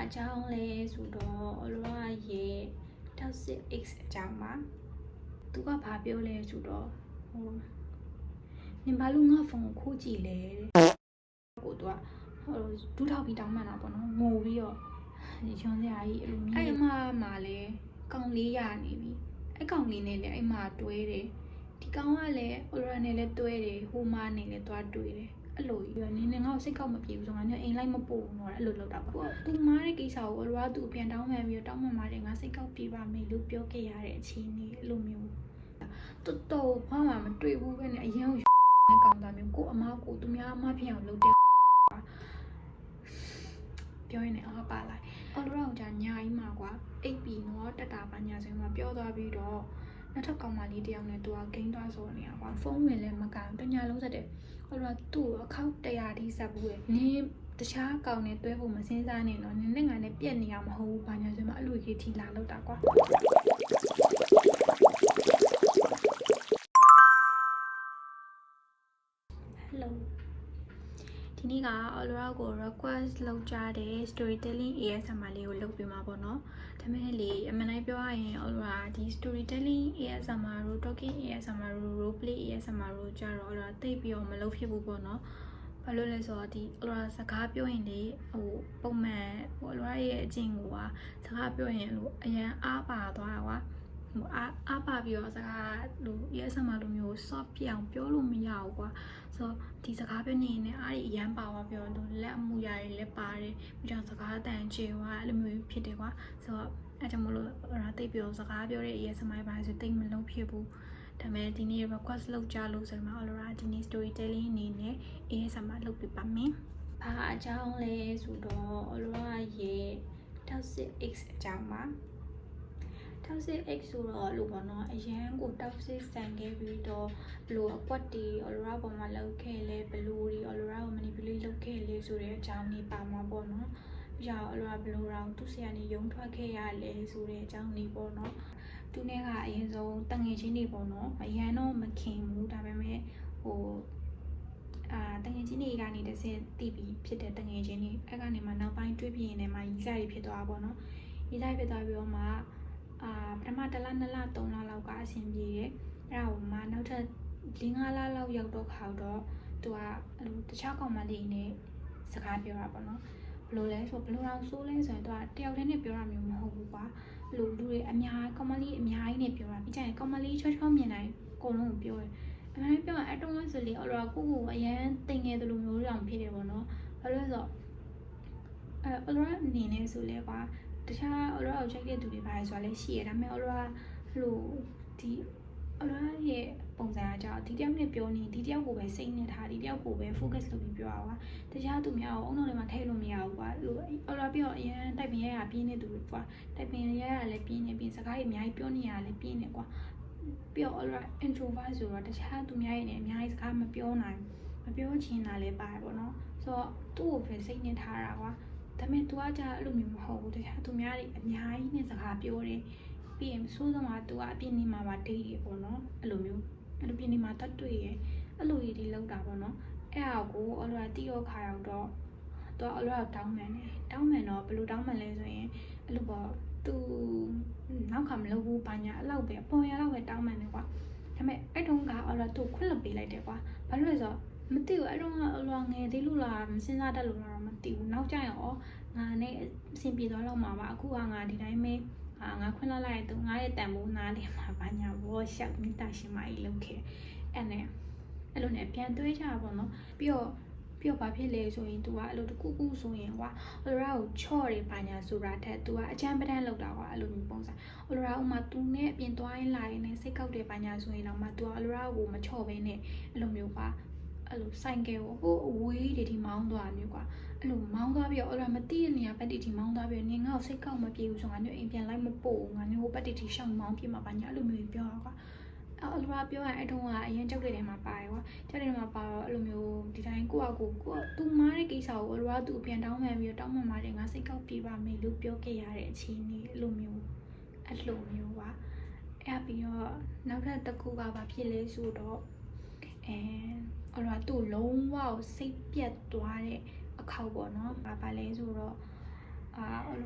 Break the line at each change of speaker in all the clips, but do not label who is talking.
အကြောင်းလဲဆိုတော့အလောကရဲ့ toxic X အကြောင်းပါသူကဘာပြောလဲဆိုတော့နင်ဘာလို့ငါဖုန်းကိုခိုးကြည့်လဲကိုသူကဒူးထောက်ပြီးတောင်းမှန်တာပေါ့နော်ငိုပြီးတော့ရွံစရာကြီးအဲ့လိုမျိုးအဲ့မှာလဲကောင်လေးရနေပြီအဲ့ကောင်လေးနဲ့လည်းအဲ့မှာတွဲတယ်ဒီကောင်ကလည်းအလောနဲ့လည်းတွဲတယ်ဟိုမာနဲ့လည်းသွားတွေ့တယ်အဲ့လိုကြီးနင်းငါ့ကိုစိတ်ကောက်မပြေဘူးဆိုတော့ငါညအိမ်လိုက်မပို့ဘူးတော့အဲ့လိုလုပ်တာပေါ့သူမားတဲ့ကိစ္စကိုအလောကသူ့ပြန်တောင်းမှန်ပြီးတော့တောင်းမှန်ပါတယ်ငါစိတ်ကောက်ပြေပါမယ်လို့ပြောခဲ့ရတဲ့အခြေအနေအဲ့လိုမျိုးတော်ဘာမှမတွေ့ဘူးပဲနဲ့အရင်ကနဲ့ကောင်တာမျိုးကိုအမားကိုသူများအမားဖြစ်အောင်လုပ်တဲ့ပြောရင်လည်းအားပါလိုက်အလောကကြာညာကြီးမှာကွာအိပ်ပြီးတော့တက်တာပါညာဆိုရင်မှပြောသွားပြီးတော့နောက်ထပ်ကောင်မလေးတယောက်နဲ့သူကဂိမ်းသွားဆိုနေတာကွာဖုန်းဝင်လည်းမကန်တညာလုံးဆက်တယ်အဲ့တော့သူ့အခောက်100တိဆက်ဘူးလေနင်းတခြားကောင်နဲ့တွဲဖို့မစင်းစားနဲ့တော့နင်းနဲ့ငါနဲ့ပြက်နေရမဟုတ်ဘူးဘာညာဆိုမှအဲ့လိုကြီးထိလာလောက်တာကွာHello ဒီနေ့ကအလောကို request လုပ်ကြတဲ့ storytelling ASMR လေးကိုလုပ်ပြမှာပေါ့နော်ဒါမဲ့လေအမှန်တိုင်းပြောရရင်အလောဒီ storytelling ASMR တို့ talking ASMR တို့ role play ASMR တို့ကြတော့အလောတိတ်ပြီးတော့မလုပ်ဖြစ်ဘူးပေါ့နော်ဘာလို့လဲဆိုတော့ဒီအလောစကားပြောရင်လေပုံမှန်အလောရဲ့အကျင့်ကိုစကားပြောရင်လို့အရန်အားပါသွားတာကွာအားပါပြီးတော့စကားလို့ ASMR လိုမျိုး soft ပြအောင်ပြောလို့မရဘူးကွာဆိုတော့ဒီစကားပြောနေရင်အားအရန်ပါသွားပြောလို့လက်အမှုရတယ်လက်ပါတယ်ပြီးတော့စကားတန်ချေွာအဲ့လိုမျိုးဖြစ်တယ်ကွာဆိုတော့အဲ့ကြောင့်မလို့တိတ်ပြောစကားပြောတဲ့ ASMR ဘာဆိုတိတ်မလုံးဖြစ်ဘူးဒါပေမဲ့ဒီနေ့ request လုပ်ကြလို့ဆိုတော့အလောဒီနေ့ storytelling အနေနဲ့ ASMR လုပ်ပြပါမယ်ဘာအကြောင်းလဲဆိုတော့အလောရဲ့ toxic X အကြောင်းပါtoxic X ဆိုတော့လို့ပေါ့နော်အရန်ကို toxic ဆန်ခဲ့ပြီးတော့ဘလို့အကွက်တီအလောရပေါ်မှာလောက်ခဲ့လဲဘလို့ဒီအလောရကို manipulate လုပ်ခဲ့လဲဆိုတဲ့အကြောင်းလေးပါမှာပေါ့နော်ပြီးတော့အလောရဘလို့တော့သူ့ဆရာနေရုံထွက်ခဲ့ရလဲဆိုတဲ့အကြောင်းလေးပေါ့နော်သူနဲ့ကအရင်ဆုံးတငယ်ချင်းတွေပေါ့နော်အရန်တော့မခင်ဘူးဒါပေမဲ့တငယ်ချင်းတွေကနေတစ်ဆင့်တီးပြီးဖြစ်တဲ့တငယ်ချင်းတွေအဲ့ကနေမှနောက်ပိုင်းတွေးပြရင်လည်းမှရီစားတွေဖြစ်သွားပါပေါ့နော်ရီစားဖြစ်သွားပြီးတော့မှပထမ1လ2လ3လလောက်ကအဆင်ပြေတယ်အဲ့ဒါကိုမှနောက်ထပ်4-5လလောက်ရောက်တော့ခါတော့သူကအဲ့လိုတခြားကောင်မလေးနဲ့စကားပြောတာပေါ့နော်ဘယ်လိုလဲဆိုဘယ်လိုအောင်ဆိုးလဲဆိုရင်သူကတယောက်တည်းနဲ့ပြောတာမျိုးမဟုတ်ဘူးကွာလူတွေအများကောင်မလေးအများကြီးနဲ့ပြောတာပြီးကြရင်ကောင်မလေးချောချောမြင်တိုင်းအကုန်လုံးကိုပြောတယ်အမှန်ပြောရင်အတုံးလို့ဆိုလေအလောကိုအရန်တင်ငယ်တယ်လို့မျိုးတောင်ဖြစ်တယ်ပေါ့နော်ဘာလို့လဲဆိုတော့အလောအနေနဲ့ဆိုလဲကွာတခြားအလောကိုချိန်တဲ့သူတွေပါလဲဆိုတော့လည်းရှိရဒါပေမဲ့အလောကလို့ဒီအလောရဲ့ပုံစံအကြောင်းဒီတယောက်နဲ့ပြောနေဒီတယောက်ကိုပဲစိတ်နဲ့ထားဒီတယောက်ကိုပဲ focus လုပ်ပြီးပြောရတာတခြားသူများကိုအုံတော့လည်းမထည့်လို့မရဘူးကွာလို့အလောပြီးတော့အရန်တိုက်ပင်ရရပြင်းနေသူတွေကွာတိုက်ပင်ရရလည်းပြင်းနေပြီးစကားကြီးအများကြီးပြောနေရလည်းပြင်းနေကွာပြီးတော့ introvert ဆိုတော့တခြားသူများရဲ့နေအများကြီးစကားမပြောနိုင်မပြောချင်တာလည်းပါတယ်ပေါ့နော်ဆိုတော့သူ့ကိုပဲစိတ်နဲ့ထားတာကွာဒါပေမဲ့ तू ကကြာအဲ့လိုမျိုးမဟုတ်ဘူးတခြားသူများတွေအများကြီးနဲ့စကားပြောတယ်ပြီးရင်ဆိုးဆုံးက तू ကအပြင်းနေမှာပါဒိတ်တယ်ပေါ့နော်အဲ့လိုမျိုးအဲ့လိုပြင်းနေမှာတတ်တွေ့ရအဲ့လိုကြီးတွေလောက်တာပေါ့နော်အဲ့ဟာကိုအလောတီရောခါရောက်တော့ तू အလောတောင်းမှန်တယ်တောင်းမှန်တော့ဘယ်လိုတောင်းမှန်လဲဆိုရင်အဲ့လိုပေါ့ तू နောက်ခါမလုပ်ဘူးဘာညာအဲ့လောက်ပဲပေါ်ရလောက်ပဲတောင်းမှန်တယ်ကွာဒါပေမဲ့အဲ့တုန်းကအလောသူ့ခွင့်လွှတ်ပေးလိုက်တယ်ကွာဘာလို့လဲဆိုတော့မသိဘူးအဲ့တော့အလောငယ်သေးလို့လားမစင်စားတတ်လို့လားမသိဘူးနောက်ကျရင်ငါနဲ့အဆင်ပြေသွားတော့မှာပါအခုကငါဒီတိုင်းပဲငါခွင့်လွှတ်လိုက်သူငါရဲ့တန်ဖိုးနားလေမှာဘာညာဘောရှောက်မိတာရှင်မကြီးလုပ်ခဲ့အဲ့လိုနဲ့ပြန်တွေးကြပါတော့နော်ပြီးတော့ဘာဖြစ်လဲဆိုရင် तू ကအဲ့လိုတကူကူဆိုရင်ကွာအလောကိုချော့တယ်ဘာညာဆိုတာထက် तू ကအချမ်းပတန်းလောက်တာကွာအဲ့လိုမျိုးပုံစံအလောဥမာ तू နဲ့အပြင်သွားရင်လာရင်လည်းစိတ်ကောက်တယ်ဘာညာဆိုရင်တော့မှ तू ကအလောကိုမချော့ဘဲနဲ့အဲ့လိုမျိုးပါအဲ့လိုဆိုင်ကယ်ကိုဟိုအဝေးတွေဒီမောင်းသွားမျိုးကွာအဲ့လိုမောင်းသွားပြီးတော့အလောမသိတဲ့နေရာပတ်တီတီမောင်းသွားပြီးတော့နင်ငါ့ကိုစိတ်ကောက်မပြေဘူးဆိုငါမျိုးအိမ်ပြန်လိုက်မပို့ငါမျိုးဟိုပတ်တီတီရှောင်းမောင်းပြေးမှာဘာညာအဲ့လိုမျိုးပြောတာကွာအလောပြောရအဲ့တုန်းကအရင်ကြောက်တဲ့နေရာမှာပါတယ်ကွာကြောက်တဲ့နေရာမှာပါတော့အဲ့လိုမျိုးဒီတိုင်းကိုသူမားတဲ့ကိစ္စကိုအလောသူ့ပြန်တောင်းမှန်ပြီးတော့တောင်းမှန်ပါတယ်ငါစိတ်ကောက်ပြေးပါမယ်လို့ပြောခဲ့ရတဲ့အခြေအနေအဲ့လိုမျိုးပါအဲ့ပြီးတော့နောက်ထပ်တစ်ခုကဘာဖြစ်လဲဆိုတော့အလောသူ့လုံးဝစိတ်ပြတ်သွားတဲ့အခောက်ပေါ့နော်ဘာလဲဆိုတော့အလော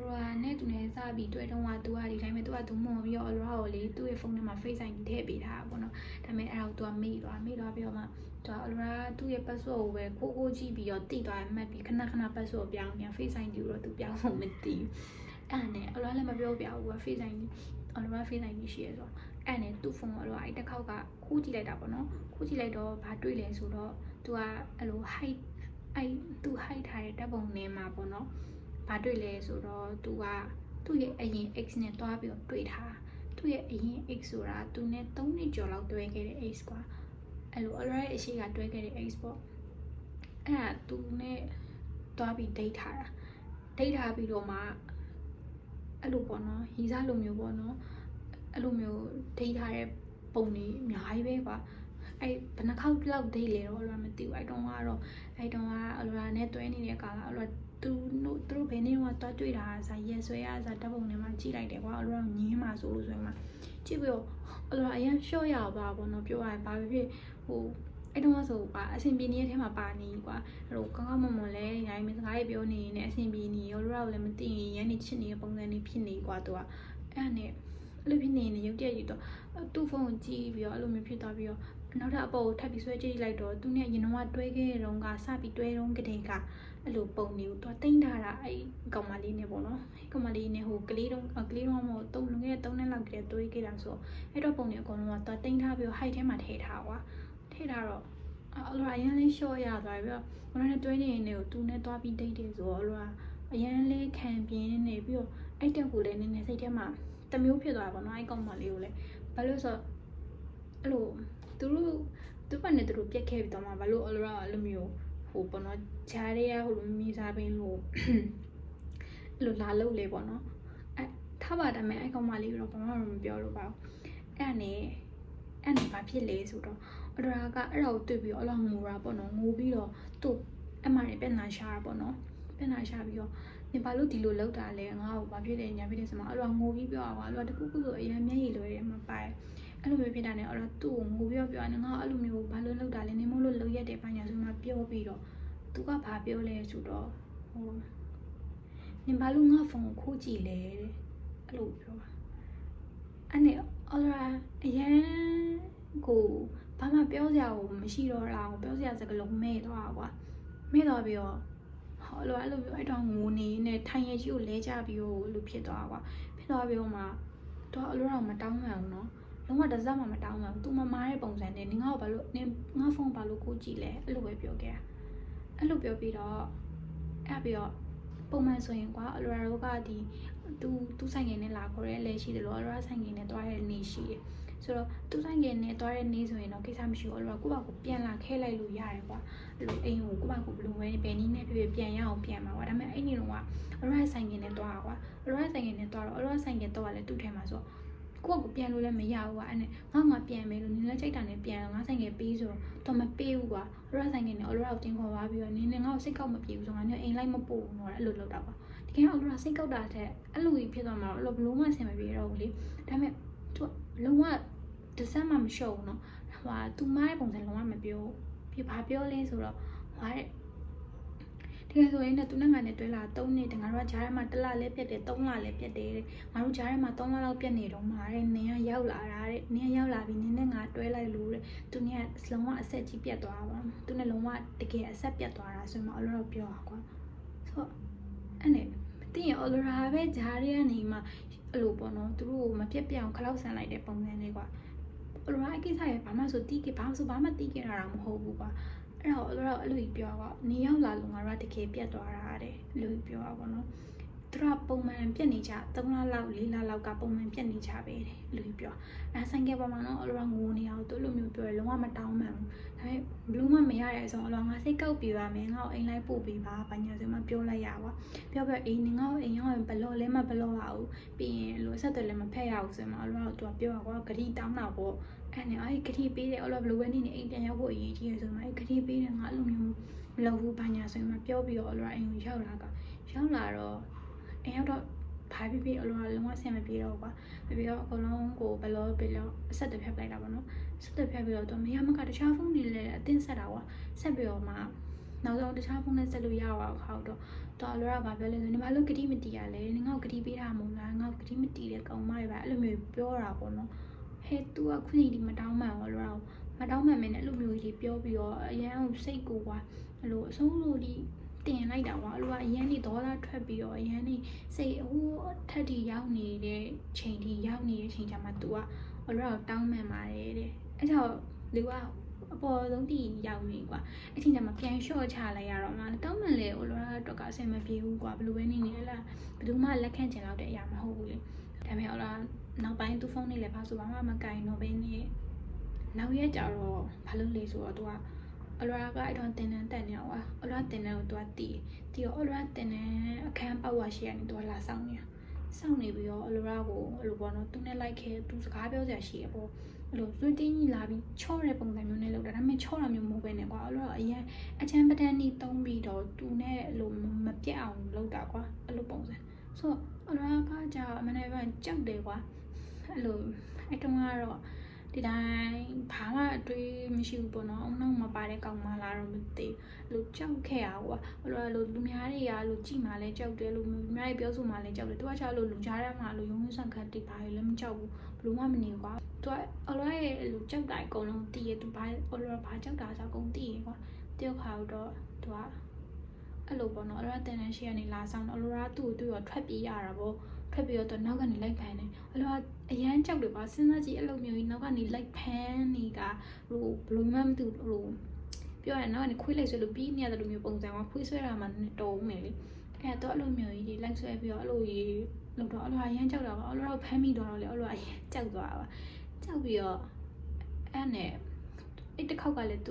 နဲ့သူနဲ့စပြီးတွေ့တော့သူကဒီတိုင်းပဲသူကသူမော်ပြီးတော့အလောကိုလေသူ့ရဲ့ဖုန်းထဲမှာ Face ID ထည့်ပေးထားတာပေါ့နော်ဒါပေမဲ့အဲ့ဒါကိုသူကမေ့သွားပြီးတော့မှသူကအလောကသူ့ရဲ့ password ကိုပဲကိုကြည့်ပြီးတော့တိသွားမှတ်ပြီးခဏ password ပြောင်းပြန် Face ID ကိုတော့သူပြောင်းဖို့မသိဘူးအဲ့နဲ့အလောလည်းမပြောပြဘူးက Face ID အလောက Face ID ရှိရဆိုအဲ့နဲ့သူ့ဖုန်းအလောအဲ့တစ်ခေါက်ကခိုးကြည့်လိုက်တာပေါ့နော်ခိုးကြည့်လိုက်တော့ဘာတွေ့လဲဆိုတော့သူကအဲ့လို height အဲ့သူ height ထားတဲ့ဓာတ်ပုံထဲမှာပေါ့နော်ဘာတွေ့လဲဆိုတော့သူကသူ့ရဲ့အရင် X နဲ့တွားပြီးတော့တွေ့ထားသူ့ရဲ့အရင် X ဆိုတာသူနဲ့3နှစ်ကျော်လောက်တွဲခဲ့တဲ့ X ကွာအဲ့လိုအလောရဲ့အရှိကတွဲခဲ့တဲ့ X ပေါ့အဲ့ဒါသူနဲ့တွားပြီး date ထားတာ date ထားပြီးတော့မှအဲ့လိုပေါ့နော်ရီစားလိုမျိုးပေါ့နော်အဲ့လိုမျိုး date ထားတဲ့ပုံတွေအများကြီးပဲကွာအဲ့ဘယ်နှခေါက်လောက် date လဲတော့အလောမသိဘူးအဲ့တုန်းကတော့အလောနဲ့တွဲနေတဲ့ကာလအလောသူတို့ဘယ်နေ့တော့တွားတွေ့တာဆိုရက်ဆွဲရဆိုဓာတ်ပုံထဲမှာကြည့်လိုက်တယ်ကွာအလောကညင်းမှာဆိုလို့ဆိုရင်မှကြည့်ပြီးတော့အလောအရင်ရှော့ရပါဘောနော်ပြောရရင်ဘာဖြစ်ဟိုအဲ့တော့ဆိုပါအဆင်ပြေနေတဲ့ထဲမှာပါနေကွာအဲ့လိုကောင်းကောင်းမွန်မွန်လဲဒီတိုင်းစကားတွေပြောနေနေအဆင်ပြေနေရောလောကလည်းမသိရင်ရန်နေချစ်နေတဲ့ပုံစံလေးဖြစ်နေကွာသူကအဲ့ဒါနဲ့အဲ့လိုဖြစ်နေနေရုပ်တရက်ယူတော့သူ့ဖုန်းကိုကြည့်ပြီးတော့အဲ့လိုမျိုးဖြစ်သွားပြီးတော့နောက်ထပ်အပေါ်ကိုထပ်ပြီးဆွဲကြည့်လိုက်တော့သူနဲ့ရင်တော့တွဲခဲ့တဲ့တုန်းကစပြီးတွဲတုန်းကတည်းကအဲ့လိုပုံမျိုးသူတိမ့်ထားတာအဲ့ကောင်မလေးနဲ့ပေါ့နော်အဲ့ကောင်မလေးနဲ့ဟိုကလေးတော့မဟုတ်တုံးလုံးရဲ့3နှစ်လောက်ကတည်းကတွဲခဲ့တာဆိုအဲ့တော့ပုံတွေအကုန်လုံးကသူတိမ့်ထားပြီးတော့ height ထဲမှာထည့်ထားကွာထည့်ထားတော့အလောအရင်လေး short ရသွားပြီးတော့ဘယ်နဲ့တွဲနေနေကိုသူနဲ့တွားပြီး date တယ်ဆိုတော့အလောအရင်လေးခံပြင်းနေပြီးတော့အဲ့တက်ကိုလည်းနည်းနည်းစိတ်ထဲမှာတမျိုးဖြစ်သွားတာပေါ့နော်အဲ့ကောင်မလေးကိုလည်းဘာလို့ဆိုအဲ့လိုသူကနဲ့သူတို့ပြက်ခဲ့ပြီးတော့မှဘာလို့အလောအဲ့လိုမျိုးဟိုပေါ့နော်ဂျားရဲဟိုလိုမြေစာပင်လို့အဲ့လိုလာလို့လေပေါ့နော်အဲ့ထားပါဒါမဲ့အဲ့ကောင်မလေးတော့ဘာမှမပြောလို့ပါဘူးအဲ့နဲ့ဘာဖြစ်လဲဆိုတော့အလောကအဲ့ဒါကိုတွေ့ပြီးတော့အလောငိုတာပေါ့နော်ငိုပြီးတော့သူ့အမနဲ့ပြန်လာရှာတာပေါ့နော်ပြန်လာရှာပြီးတော့နေဘာလို့ဒီလိုလောက်တာလဲငါ့ကိုဘာဖြစ်လဲညာဖြစ်လဲဆိုမှအလောငိုပြီးပြောတာကွာအလောတကူဆိုအရင်မျက်ရည်လွယ်တယ်မပိုင်အဲ့လိုမျိုးဖြစ်တာနဲ့အလောသူ့ကိုငိုပြီးပြောနေငါအဲ့လိုမျိုးဘာလို့လောက်တာလဲနေမို့လို့လောက်ရက်တယ်ဘာညာဆိုမှပြောပြီးတော့သူကဘာပြောလဲဆိုတော့ဟိုနေဘာလို့ငါဖုန်းကိုခိုးကြည့်လဲတဲ့အဲ့လိုပြောတာအဲ့နဲ့အလောအရင်ကိုဘာမှပြောစရာကိုမရှိတော့လားပြောစရာစကားလုံးမဲ့တော့ကွာမဲ့တော့ပြီးတော့ဟောအဲ့လိုမျိုးအဲ့တော့ငိုနေနဲ့ထိုင်ရကြီးကိုလဲကြပြီးတော့လို့ဖြစ်သွားကွာဖြစ်သွားပြီးတော့မှတော့အလိုတော့မတောင်းမှန်ဘူးနော်လုံးဝတစ်စက်မှမတောင်းမှန်ဘူးသူမမားတဲ့ပုံစံနဲ့နင်ငါ့ကိုဘာလို့နင်ငါဖုန်းဘာလို့ကိုကြည့်လဲအဲ့လိုပဲပြောခဲ့အဲ့လိုပြောပြီးတော့အဲ့ပြီးတော့ပုံမှန်ဆိုရင်ကွာအလိုတော့ကဒီသူဆိုင်ငယ်နဲ့လာခေါ်ရဲလဲရှိတယ်လို့အလိုဆိုင်ငယ်နဲ့တွားရဲနေရှိတယ်ဆိုတော့သူဆိုင်ငယ်နဲ့တွားရဲနေဆိုရင်တော့ကိစ္စမရှိဘူးအလိုကကိုယ့်ဘာကိုပြန်လာခဲလိုက်လို့ရတယ်ကွာအဲ့လိုအိမ်ကိုကိုယ့်ဘာကိုဘယ်လိုပဲဘယ်နည်းနဲ့ဖြစ်ဖြစ်ပြန်ရအောင်ပြန်မှာကွာဒါပေမဲ့အဲ့ဒီတော့ကအလိုဆိုင်ငယ်နဲ့တွားကွာအလိုဆိုင်ငယ်နဲ့တွားတော့အလိုဆိုင်ငယ်တော့လည်းသူ့ထဲမှာဆိုကိုယ့်ကိုပြန်လို့လည်းမရဘူးကွာအဲ့နဲ့ငါပြန်မယ်လို့နင်လည်းချိန်တာနဲ့ပြန်ငါဆိုင်ငယ်ပေးဆိုတော့မပေးဘူးကွာအလိုဆိုင်ငယ်နဲ့အလိုကိုတင်ခေါ်သွားပြီးတော့နင်ငါ့ကိုစိတ်ကောက်မပြေဘူးဆိုငါနဲ့အိမ်လိုက်မပို့ဘူးတော့အဲ့လိုလုပ်တာကွာတကယ်တော့အလိုစိတ်ကောက်တာတဲ့အဲ့လိုကြီးဖြစ်သွားမှာတော့ဘလို့မှဆင်မပြေတော့ဘူးလေဒါပေမဲ့သူလုံးဝတစ်စက်မှမလျှော့ဘူးနော်ဟိုသူမားရဲ့ပုံစံလုံးဝမပြောပြဘာပြောလဲဆိုတော့ဟိုတဲ့တကယ်ဆိုရင်လည်းသူနဲ့ငါနဲ့တွဲလာ3နှစ်တငါတို့ကဂျားထဲမှာ1လလည်းပြတ်တယ်3လလည်းပြတ်တယ်တဲ့ငါတို့ဂျားထဲမှာ3လလောက်ပြတ်နေတော့မှာတဲ့နင်ကရောက်လာတာတဲ့နင်ကရောက်လာပြီးနင်နဲ့ငါတွဲလိုက်လို့တဲ့သူနဲ့လုံးဝအဆက်ကြီးပြတ်သွားပါသူနဲ့လုံးဝတကယ်အဆက်ပြတ်သွားတာဆိုမှအလောတော့ပြောတာကွာဆိုအဲ့နဲ့တင်းရအလောရာပဲဂျားထဲကနေမှအဲ့လိုပေါ့နော်သူတို့မပြတ်ပြအောင်ခလောက်ဆန်လိုက်တဲ့ပုံစံလေးကွာအလောရာအကိစ္စရဘာမှဆိုတီးခဲ့ဘာမှဆိုဘာမှတီးခဲ့တာတော့မဟုတ်ဘူးကွာအဲ့တော့အလောအဲ့လိုကြီးပြောတော့နေရောက်လာလို့ငါတို့ကတကယ်ပြတ်သွားတာတဲ့လို့ပြောတာပေါ့နော်သူတို့ပုံမှန်ပြတ်နေကြ3လလောက်4လလောက်ကပုံမှန်ပြတ်နေကြပဲတဲ့လို့ပြောအဲဆိုင်ကယ်ပေါ်မှာတော့အလောငိုနေအောင်သူ့လိုမျိုးပြောရလုံးဝမတောင်းမှန်ဘူးဒါပေမဲ့ဘလူးမမရတဲ့အဆုံးအလောငါစိတ်ကောက်ပြပါမယ်ငါ့ကိုအိမ်လိုက်ပို့ပေးပါဘာညာဆိုမှပြောလိုက်ရပါပြောအေးငါ့ကိုအိမ်ရောက်ရင်ဘလော့လဲမဘလော့ရအောင်ပြီးရင်လိုဆက်တယ်လည်းမဖက်ရအောင်ဆိုမှအလောကသူကပြောတာကွာဂတိတောင်းတာပေါ့အဲ့နဲ့အဲ့ဂတိပေးတယ်အလောဘလူးပဲနေနေအိမ်ပြန်ရောက်ဖို့အရေးကြီးရဆိုမှအဲ့ဂတိပေးတယ်ငါအဲ့လိုမျိုးမလုပ်ဘူးဘာညာဆိုမှပြောပြီးတော့အလောအိမ်ကိုရောက်လာတော့အိမ်ရောက်တော့ဘာဖြစ်ဖြစ်အလောလုံးဝဆင်မပြေတော့ကွာပြီးတော့အကုန်လုံးကိုဘလော့ပေးလို့အဆက်တဖြတ်လိုက်တာပေါ့နော်ဆက်တဖြတ်ပြီးတော့သူမရမကတခြားဖုန်းတွေလည်းအတင်းဆက်တာကွာဆက်ပြီးတော့မှ နောက်ဆုံးတခြားဖုန်းနဲ့ဆက်လို့ရအောင်ခေါက်တော့တော်လောကဘာပြောလဲဆိုညီမလို့ဂတိမတီးရလဲငါ့ကိုဂတိပေးတာမဟုတ်လားငါ့ကိုဂတိမတီးတဲ့ကောင်မတွေပဲအဲ့လိုမျိုးပြောတာပေါ့နော်ဟဲ့ तू ကခုချိန်ဒီမတောင်းမှန်ရောလောမတောင်းမှန်မင်းနဲ့အဲ့လိုမျိုးကြီးပြောပြီးတော့အရန်ကိုစိတ်ကိုကွာအဲ့လိုအဆုံးလို့ဒီတင်လိုက်တာကွာအဲ့လိုကအရန်နေဒေါ်လာထွက်ပြီးတော့အရန်နေစိတ်ဟိုထက်တီရောက်နေတဲ့ချိန်ထိရောက်နေတဲ့ချိန်ကျမှ तू ကအလောကတောင်းမှန်ပါတယ်တဲ့အဲ့ကြောင့်လူကအပေါ်ဆုံးတီရောက်နေကွာအချိန်ကျမှပြန်လျှော့ချလိုက်ရတော့မှတောင်းမှန်လေအလောကတော့ကအဆင်မပြေဘူးကွာဘယ်လိုပဲနေနေလဲလားဘယ်သူမှလက်ခံချင်တော့တဲ့အရာမဟုတ်ဘူးလေဒါပေမဲ့အလောနောက်ပိုင်းသူ့ဖုန်းလေးလည်းဘာဆိုဘာမှမကင်တော့ဘဲနေနောက်ရက်ကြတော့ဘာလို့လဲဆိုတော့ तू ကအလောကအဲ့တော့တင်တန်းတက်နေကွာအလောတင်တန်းကို तू ကတီးတော့အလောတင်တန်းအခန်းပေါက်ဝရှိရနေ तू ကလာဆောင်နေစောင့်နေပြီးတော့အလောကိုအဲ့လိုပေါ့နော်သူနဲ့လိုက်ခဲသူစကားပြောစရာရှိရပေါ့အဲ့လိုသွေးတင်းကြီးလာပြီးချော့တဲ့ပုံစံမျိုးနဲ့လုပ်တာဒါပေမဲ့ချော့တာမျိုးမဟုတ်ပဲနဲ့ကွာအဲ့လိုအရင်အချမ်းပတန်းကြီးတုံးပြီးတော့သူနဲ့အဲ့လိုမပြတ်အောင်လုပ်တာကွာအဲ့လိုပုံစံဆိုအလောကကြာမနေ့ကကြောက်တယ်ကွာအဲ့လိုအဲ့တုန်းကတော့ဒီတိုင်းဘာမှအတွေးမရှိဘူးပေါ့နော်အုံနောက်မပါတဲ့ကောင်မလားတော့မသိဘူးလို့ကြောက်ခဲ့ရကွာအဲ့လိုလူများတွေကလို့ကြည်မှလည်းကြောက်တယ်လို့လူများတွေပြောဆိုမှလည်းကြောက်တယ်သူကချလို့လူကြားထဲမှာလို့ရုံးဆန်ခတ်တိပါလည်းမကြောက်ဘူးဘလို့မှမနေကွာသူကအလောရဲ့လူကြောက်တာအကုန်လုံးတည်ရသူဘာအလောဘာကြောက်တာဆိုအကုန်တည်ရကွာတယောက်ခါတော့သူကအဲ့လိုပေါ့နော်အလောတန်တန်ရှိရနေလာဆောင်တော့အလောကသူ့ကိုသူ့ရောထွက်ပြေးရတာပေါ့ထွက်ပြီးတော့နောက်ကနေလိုက်ဖမ်းတယ်အလောကအရန်ကြောက်တယ်ပါစဉ်းစားကြည့်အဲ့လိုမျိုးကြီးနောက်ကနေလိုက်ဖမ်းနေတာဟိုဘလို့မှမသိဘူးဟိုပြောရနောက်ကနေခွေးလိုက်ဆွဲလို့ပြီးနေရတယ်လိုမျိုးပုံစံကခွေးဆွဲတာမှတုံးနေလေအဲ့တော့အဲ့လိုမျိုးကြီးလိုက်ဆွဲပြီးတော့အဲ့လိုကြီးလို့တော့အလောအရန်ကြောက်တာပါအလောဖမ်းမိတော့လေအလောအရန်ကြောက်သွားတာပါကြောက်ပြီးတော့အဲ့နဲ့အဲ့တစ်ခေါက်ကလည်းသူ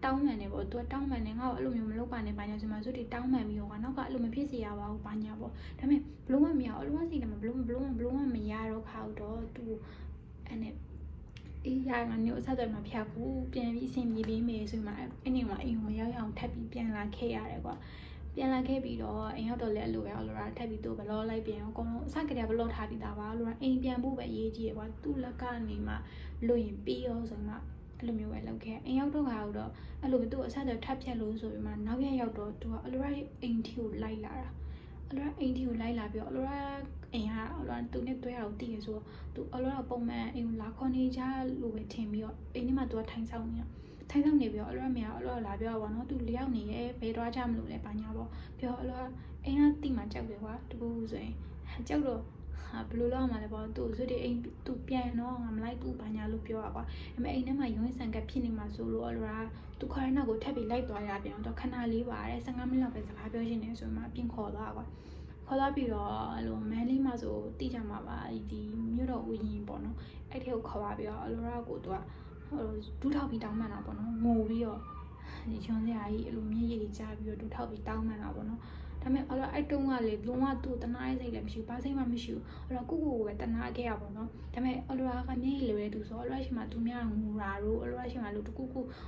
တောင်းမှန်နေပေါ့သူကတောင်းမှန်နေငါ့ကိုအဲ့လိုမျိုးမလုပ်ပါနဲ့ဘာညာဆိုမှဆိုဒီတောင်းမှန်ပြီးတော့ကနောက်ကအဲ့လိုမဖြစ်စေရပါဘူးဘာညာပေါ့ဒါပေမဲ့ဘလို့မမရအဲ့လိုစိတ်တယ်မဘလို့မရတော့ခါတော့သူအဲ့နဲ့အေးရငါညို့အဆက်တွေမှာဖျက်ဘူးပြန်ပြီးအဆင်ပြေပေးမယ်ဆိုမှအဲ့နေမှာအိမ်ကိုမရောက်ရအောင်ထပ်ပြီးပြန်လာခဲ့ရတယ်ကွာပြန်လာခဲ့ပြီးတော့အိမ်ရောက်တော့လည်းအဲ့လိုပဲအလိုရာထပ်ပြီးသူဘလောလိုက်ပြန်အကုန်လုံးအစကတည်းကဘလောထားပြီးသားပါအလိုရာအိမ်ပြန်ဖို့ပဲအရေးကြီးရကွာသူ့လက်ကနေမှလွတ်ရင်ပြီးရောဆိုမှအဲ့လိုမျိုးပဲလုပ်ခဲ့အိမ်ရောက်တော့ခါတော့အဲ့လိုသူ့အဆက်တွေထပ်ဖြတ်လို့ဆိုပြီးမှနောက်ရက်ရောက်တော့သူကအလိုရာအိမ်ထီကိုလိုက်လာတာအလိုရာအိမ်ထီကိုလိုက်လာပြီးတော့အလိုရာအိမ်ကအလိုရာသူနဲ့တွဲအောင်တည်ရဆိုတော့သူအလိုရာပုံမှန်အိမ်ကိုလာခေါ်နေကြလို့ပဲထင်ပြီးတော့အိမ်ထဲမှာသူကထိုင်ဆောင်နေတာထိုင်ဆောင်နေပြီးတော့အလိုရာမရအလိုရာလာပြောပါတော့သူလျောက်နေရဲ့ဘယ်သွားကြမလို့လဲဘာညာပေါ့ပြောအလိုရာအိမ်ကတိမှကြောက်တယ်ကွာတကူဆိုရင်ကြောက်တော့ဘလို့လောက်မှလည်းပေါ့သူဆိုဒီအိမ်သူပြန်တော့ငါမလိုက်ဘူးဘာညာလို့ပြောတာကွာဒါပေမဲ့အိမ်ထဲမှာရုံးဆန်ကဖြစ်နေမှာဆိုလို့အလိုရာသူခေါ်ရနောက်ကိုထပ်ပြီးလိုက်သွားရပြန်တော့ခဏလေးပါတဲ့15မိနစ်လောက်ပဲစကားပြောရှင်းနေဆိုမှအပြင်ခေါ်သွားကွာခေါ်သွားပြီးတော့အဲ့လိုမန်းလေးမှာဆိုတိကြမှာပါဒီမြို့တော်ဦးရင်ပေါ့နော်အဲ့ထဲကိုခေါ်သွားပြီးတော့အလိုရာကိုသူကဟိုဒူးထောက်ပြီးတောင်းမှန်တာပေါ့နော်ငိုပြီးတော့ဒီချွန်စရာကြီးအဲ့လိုမျက်ရည်တွေကြားပြီးတော့ဒူးထောက်ပြီးတောင်းမှန်တာပေါ့နော်ဒါပေမဲ့အဲ့လိုအဲ့တုံးကလေလုံးဝသူ့တနားရေးစိတ်လည်းမရှိဘူးဘာစိတ်မှမရှိဘူးအဲ့တော့ကိုပဲတနာခဲ့ရပါတော့ဒါပေမဲ့အလိုရာကမျက်ရည်လိုတဲ့သူဆိုအလိုရာရှိမှသူများငူတာတို့အလိုရာရှိမှလို့တကူ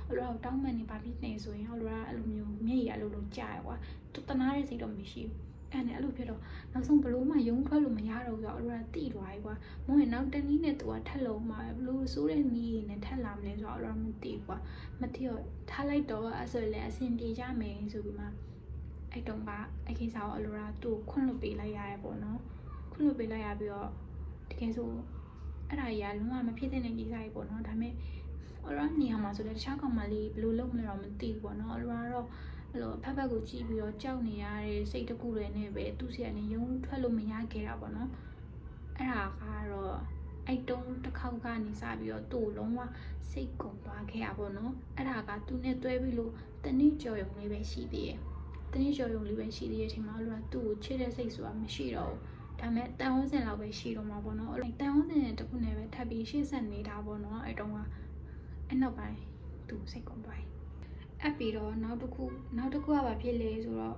အလိုရာကိုတောင်းမှန်နေပါပြီးနေဆိုရင်အလိုရာအဲ့လိုမျိုးမျက်ရည်အလိုလိုကြာရွာသူတနာတဲ့စိတ်တော့မရှိဘူးအဲ့နဲ့အဲ့လိုဖြစ်တော့နောက်ဆုံးဘလို့မှရုံးထွက်လို့မရတော့ဘူးဆိုတော့အလိုရာတိသွားပြီကွာမဟုတ်ရင်နောက်တနည်းနဲ့သူကထက်လုံးမှာဘလို့စိုးတဲ့နီးနဲ့ထက်လာမလဲဆိုတော့အလိုရာမသိဘူးကွာမသိတော့ထားလိုက်တော့အဲ့ဆိုလည်းအဆင်ပြေကြမယ်ဆိုပြီးမှအဲ့တုန်းကအကိစ္စကိုအလိုရာသူ့ခွင့်လွှတ်ပေးလိုက်ရရပေါ့နော်ခွင့်လွှတ်ပေးလိုက်ရပြီးတော့တကယ်ဆိုအဲ့ဒါကြီးကလုံးဝမဖြစ်တဲ့ကိစ္စကြီးပေါ့နော်ဒါပေမဲ့အလိုရာနေရာမှာဆိုလည်းတခြားကောင်မလေးဘယ်လိုလုပ်မလဲတော့မသိဘူးပေါ့နော်အလိုရာတော့အဲ့လိုဖက်ဖက်ကိုကြည့်ပြီးတော့ကြောက်နေရတဲ့စိတ်တကူတွေနဲ့ပဲသူ့ဆီကနေရုံးထွက်လို့မရခဲ့တာပေါ့နော်အဲ့ဒါကတော့အဲ့တုန်းတစ်ခေါက်ကနေစပြီးတော့သူ့လုံးဝစိတ်ကုန်သွားခဲ့ရပေါ့နော်အဲ့ဒါကသူနဲ့တွဲပြီးလို့တနည်းကြော်ရုံလေးပဲရှိသေးတယ်တနည်းကြော်ရုံလေးပဲရှိသေးတဲ့အချိန်မှာလို့သူ့ကိုချစ်တဲ့စိတ်ဆိုတာမရှိတော့ဘူးဒါပေမဲ့တန်ဝန်းစင်လောက်ပဲရှိတော့မှာပေါ့နော်အဲ့တန်ဝန်းစင်တခုနဲ့ပဲထပ်ပြီးရှေ့ဆက်နေတာပေါ့နော်အဲ့တုန်းကအဲ့နောက်ပိုင်းသူစိတ်ကုန်သွားတယ်အပ်ပြီးတော့နောက်တစ်ခုကဘာဖြစ်လဲဆိုတော့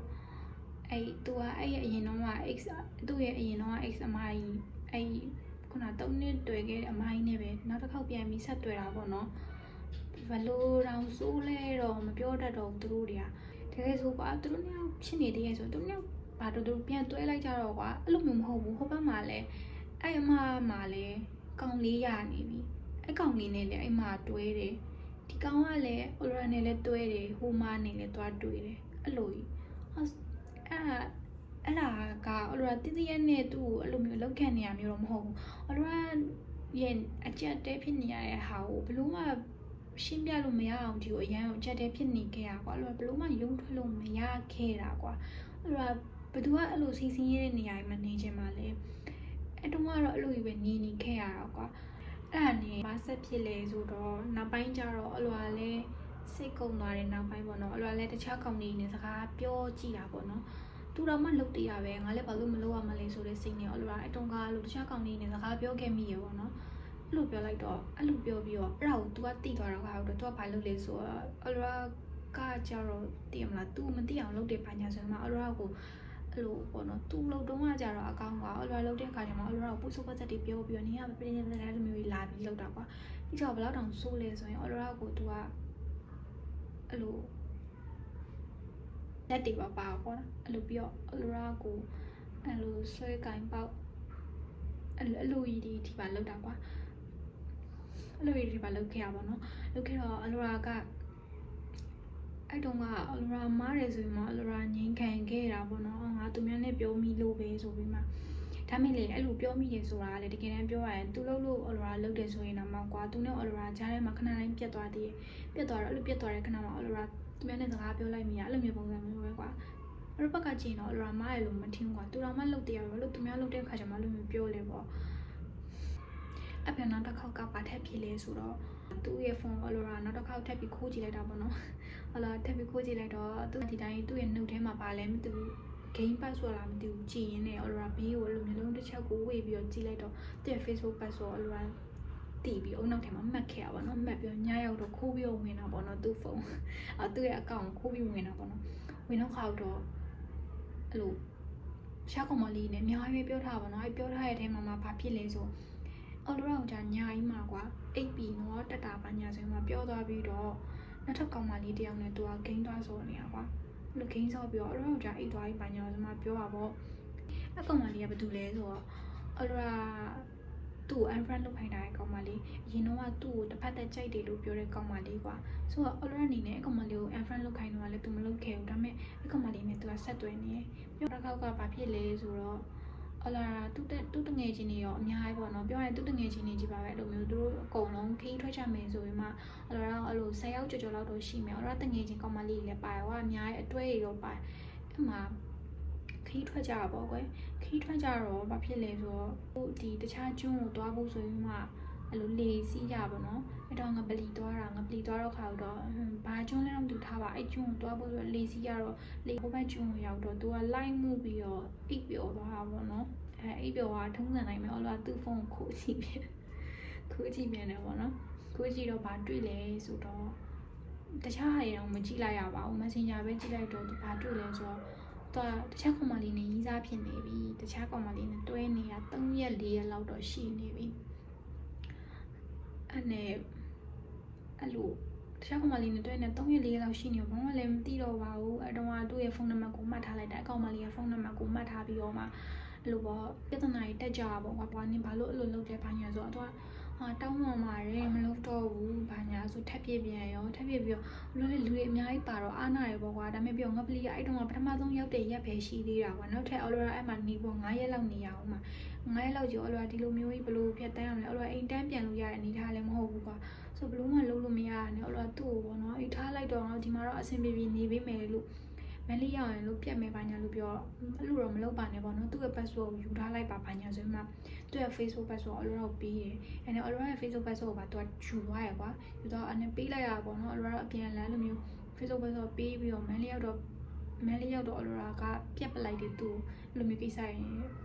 အဲ့သူကအဲ့ရဲ့အရင်တော့က X သူ့ရဲ့အရင်တော့က X အမကြီးအဲ့ခုန3နှစ်တွေ့ခဲ့တဲ့အမကြီးနဲ့ပဲနောက်တစ်ခေါက်ပြန်ပြီးဆက်တွေ့တာပေါ့နော်ဘလို့တောင်စိုးလဲတော့မပြောတတ်တော့သူတို့တွေကတကယ်ဆိုကွာသူတို့မျိုးဖြစ်နေသေးရဲ့ဆိုသူတို့မျိုးဘာတို့ပြန်တွဲလိုက်ကြတော့ကွာအဲ့လိုမျိုးမဟုတ်ဘူးဟိုဘက်မှာလဲအဲ့အမမှာလဲကောင်လေးရနေပြီအဲ့ကောင်လေးနဲ့လည်းအဲ့မှာတွဲတယ် ဒီကောင်ကလည်း Aurora နဲ့လည်းတွဲတယ်ဟိုမာနဲ့လည်းတွားတွေ့တယ်အဲ့လိုကြီးအဲ့ဒါက Aurora တတိယနဲ့သူ့ကိုအဲ့လိုမျိုးလောက်ခံနေရမျိုးတော့မဟုတ်ဘူး Aurora ရဲ့အကြက်တဲဖြစ်နေရတဲ့ဟာကိုဘလို့မှရှင်းပြလို့မရအောင်ဒီကိုအရန်ကိုအကြက်တဲဖြစ်နေခဲ့ရကွာအဲ့လိုဘလို့မှရုံထွက်လို့မရခဲ့တာကွာအဲ့လိုဘသူကအဲ့လိုစီစဉ်ရတဲ့နေရာမှာနေချင်မှလဲအဲ့တုန်းကတော့အဲ့လိုကြီးပဲနေခဲ့ရတာကွာအဲ့ဒါနဲ့မဆက်ဖြစ်လေဆိုတော့နောက်ပိုင်းကျတော့အလွာလဲစိတ်ကုန်သွားတဲ့နောက်ပိုင်းပေါ့နော်အလွာလဲတခြားကောင်တွေနဲ့စကားပြောကြည့်တာပေါ့နော်သူတော်မှလုတ်တရပဲငါလည်းဘာလို့မလုပ်ရမလဲဆိုတဲ့စိတ်နဲ့အလွာအတုံးကားလို့တခြားကောင်တွေနဲ့စကားပြောခဲ့မိရပေါ့နော်အဲ့လိုပြောလိုက်တော့အဲ့လိုပြောပြီးတော့အဲ့ဒါကို तू ကတိသွားတော့ဟာတော့ तू ကဘာလုပ်လဲဆိုတော့အလွာကကြတော့သိရမလား तू မသိအောင်လုပ်တယ်ဘာညာဆိုတော့အလွာကိုအဲ့လိုပေါ့နော် तू လုံတုံးကကြတော့အကောင်းကအလွာလုံတဲ့ခါကျမှအလွာကိုပုစုပတ်သက်တွေပြောပြီးတော့နင်ကပြင်းပြင်းတဲ့လိုမျိုးလာပြီးလောက်တာကွာဒီကြောင့်ဘယ်တော့တောင်ဆိုးလဲဆိုရင်အလွာကို तू ကအဲ့လိုလက်တွေပါပေါ့နော်အဲ့လိုပြီးတော့အလွာကိုအဲ့လိုဆွဲကင်ပေါက်အဲ့လိုကြီးဒီပါလောက်တာကွာအဲ့လိုကြီးဒီပါလောက်ခဲ့ရပါတော့လောက်ခဲ့တော့အလွာကအဲ့တုန်းကအလူရာမားတယ်ဆိုရင်မှအလူရာငိမ့်ခံခဲ့တာပေါ့နော်ငါသူများနဲ့ပြောမိလို့ပဲဆိုပြီးမှဒါမဲ့လေအဲ့လိုပြောမိတယ်ဆိုတာကလေတကယ်တမ်းပြောရရင်သူလုပ်လို့အလူရာလုပ်တယ်ဆိုရင်တော့မှကွာသူနဲ့အလူရာကြားထဲမှာခဏတိုင်းပြတ်သွားသေးတယ်ပြတ်သွားတော့အဲ့လိုပြတ်သွားတဲ့ခဏမှာအလူရာသူများနဲ့စကားပြောလိုက်မိရအဲ့လိုမျိုးပုံစံမျိုးပဲကွာအဲ့လိုဘက်ကကြည့်တော့အလူရာမားရလို့မထင်ကွာသူတော်မှလုပ်တယ်ရောလို့သူများလုပ်တဲ့ခါကျမှအဲ့လိုမျိုးပြောလေပေါ့အပြန်နောက်တစ်ခေါက်ကပါထက်ဖြစ်လေဆိုတော့သူ့ရဲ့ဖုန်းအလိုရာနောက်တစ်ခေါက်ထပ်ပြီးခိုးကြည့်လိုက်တာပေါ့နော်ဟလာထပ်ပြီးခိုးကြည့်လိုက်တော့သူဒီတိုင်းသူ့ရဲ့ note ထဲမှာပါလဲမသိဘူး game password လားမသိဘူးကြည့်ရင်းနဲ့အလိုရာဘေးကိုလိုမျိုးလုံးတစ်ချက်ကိုဝေ့ပြီးတော့ကြည့်လိုက်တော့သူ့ရဲ့ Facebook password အလိုရာတီးပြီးအုံနောက်ထဲမှာမှတ်ခဲ့ရပါတော့မှတ်ပြီးညရောက်တော့ခိုးပြီးဝင်တာပေါ့နော်သူ့ဖုန်းသူ့ရဲ့ account ကိုခိုးပြီးဝင်တာပေါ့နော်ဝင်တော့ခေါက်တော့အဲ့လိုရှားကောင်မလေးနဲ့အများကြီးပြောထားပါတော့အဲ့ပြောထားတဲ့အထဲမှာဘာဖြစ်လဲဆိုအလိုရာကညာကြီးမှာကွာအိပ်ပြီးတော့တက်တာပါညာဆိုရင်မှပြောသွားပြီးတော့နောက်ထပ်ကောင်မလေးတယောက်နဲ့သူကဂိမ်းသွားဆိုနေရကွာအဲ့လိုဂိမ်းဆော့ပြီးတော့အလိုရာအိပ်သွားပြီးပါညာဆိုမှပြောတာပေါ့အဲ့ကောင်မလေးကဘာတူလဲဆိုတော့အလိုရာသူ့ကို unfriend လုပ်ခိုင်းတာတဲ့ကောင်မလေးအရင်တော့ကသူ့ကိုတစ်ဖက်သက်ကြိုက်တယ်လို့ပြောတဲ့ကောင်မလေးကွာဆိုတော့အလိုရာအနေနဲ့အဲ့ကောင်မလေးကို unfriend လုပ်ခိုင်းတော့လည်းသူမလုပ်ခဲ့ဘူးဒါပေမဲ့အဲ့ကောင်မလေးနဲ့သူကဆက်သွယ်နေပြောတစ်ခေါက်ကဘာဖြစ်လဲဆိုတော့အလာတူတငယ်ချင်းတွေရောအများကြီးပေါ့နော်ပြောရင်တူတငယ်ချင်းတွေကြီးပါပဲအဲ့လိုမျိုးသူတို့အကုန်လုံးခီးထွက်ချမယ်ဆိုရင်မှအလာတော့အဲ့လို10ယောက်ကျော်လောက်တော့ရှိမယ်အလာတငယ်ချင်းကောင်မလေးလည်းပါတယ်ဟောအများကြီးအတွဲတွေတော့ပါတယ်အဲ့မှာခီးထွက်ကြတာပေါ့ကွယ်ခီးထွက်ကြတော့ဘာဖြစ်လဲဆိုတော့ဒီတခြားကျွန်းကိုသွားဖို့ဆိုရင်မှအဲ့လိုလေစီးကြပါတော့အဲ့တော့ငပလီသွားတော့ခါတော့ဘာကျွန်းလဲတော့သူထားပါအဲ့ကျွန်းကိုသွားဖို့ဆိုလေစီးရတော့လေဘိုးဘက်ကျွန်းကိုရောက်တော့သူကလိုက်မှုပြီးတော့အိပ်ပျော်သွားတာပေါ့နော်အိပ်ပျော်ကထုံးစံနိုင်မယ်အလားသူ့ဖုန်းကိုခိုးကြည့်ပြန်တယ်ပေါ့နော်ခိုးကြည့်တော့ဘာတွေ့လဲဆိုတော့တခြားဟာတွေတော့မကြည့်လိုက်ရပါဘူး Messenger ပဲကြည့်လိုက်တော့သူဘာတွေ့လဲဆိုတော့တခြားကောင်မလေးနဲ့ရီးစားဖြစ်နေပြီတခြားကောင်မလေးနဲ့တွဲနေတာ3ရက်4ရက်လောက်တော့ရှိနေပြီအဲ့လိုတခြားကောင်မလေးနဲ့တွဲနေ3ရက်4ရက်လောက်ရှိနေတော့ဘာမှလည်းမသိတော့ပါဘူးအဲ့တော့သူ့ရဲ့ဖုန်းနံပါတ်ကိုမှတ်ထားလိုက်တာအကောင်မလေးရဲ့ဖုန်းနံပါတ်ကိုမှတ်ထားပြီးတော့မှအဲ့လိုပေါ့ပြဿနာကြီးတက်ကြပါပေါ့ကွာနင်ဘာလို့အဲ့လိုလုပ်တယ်ဘာညာဆိုတော့တောင်းပန်ပါတယ်မလုပ်တော့ဘူးဘာညာဆိုထပ်ပြပြီးတော့လူတွေအများကြီးပါတော့အားနာရပေါ့ကွာဒါပေမဲ့ပြောငါပလီကအဲ့တော့ပထမဆုံးရောက်တဲ့ရက်ပဲရှိသေးတာကွာနောက်ထပ်အော်လိုရာအဲ့မှာနေပေါ့9ရက်လောက်နေရအောင်မှာ9ရက်လောက်ကျော်အော်လိုရာဒီလိုမျိုးကြီးဘလို့ဖြတ်တန်းအောင်လဲအော်လိုရာအိမ်တန်းပြန်လို့ရတဲ့အနေထားလည်းမဟုတ်ဘူးကွာဆိုဘလို့မှလုပ်လို့မရနဲ့အော်လိုရာသူ့ကိုပေါ့နော်အိမ်ထားလိုက်တော့ဒီမှာတော့အဆင်ပြေပြေနေပေးမယ်လို့မလေးရောက်ရင်လို့ပြတ်မယ်ဘာညာလို့ပြောအဲ့လိုတော့မလုပ်ပါနဲ့ပေါ့နော်သူ့ရဲ့ password ကိုယူထားလိုက်ပါဘာညာဆိုမှသူ့ရဲ့ Facebook password အလိုတော့ပေးတယ်အဲ့နဲ့အလိုရဲ့ Facebook password ကိုပါသူကယူသွားရကွာယူတော့အဲ့နဲ့ပေးလိုက်ရပါပေါ့နော်အလိုတော့အပြန်လန်းလိုမျိုး Facebook password ပေးပြီးတော့မလေးရောက်တော့အလိုကပြတ်ပလိုက်တယ်သူ့အဲ့လိုမျိုးကိစ္စရင်